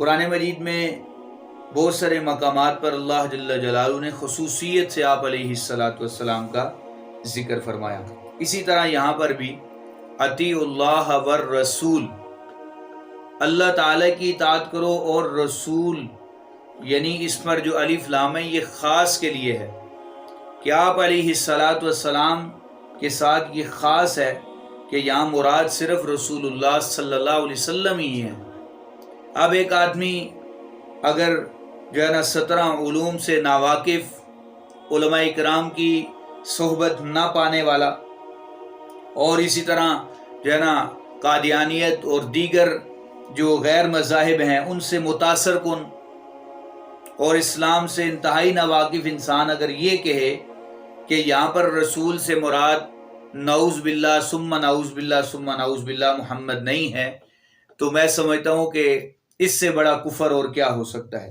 قرآن مجید میں بہت سارے مقامات پر اللہ جل جلالہ نے خصوصیت سے آپ علیہ السلام کا ذکر فرمایا. اسی طرح یہاں پر بھی اطیعوا اللہ والرسول، اللہ تعالیٰ کی اطاعت کرو اور رسول، یعنی اس پر جو الف لام ہے یہ خاص کے لیے ہے کہ آپ علیہ السلام کے ساتھ یہ خاص ہے کہ یہاں مراد صرف رسول اللہ صلی اللہ علیہ وسلم ہی ہے. اب ایک آدمی اگر جو ہے نا 17 علوم سے ناواقف، علماء کرام کی صحبت نہ پانے والا، اور اسی طرح جو ہے نا قادیانیت اور دیگر جو غیر مذاہب ہیں ان سے متاثر کن اور اسلام سے انتہائی ناواقف انسان اگر یہ کہے کہ یہاں پر رسول سے مراد نعوذ باللہ ثم نعوذ باللہ ثم نعوذ باللہ محمد نہیں ہے، تو میں سمجھتا ہوں کہ اس سے بڑا کفر اور کیا ہو سکتا ہے.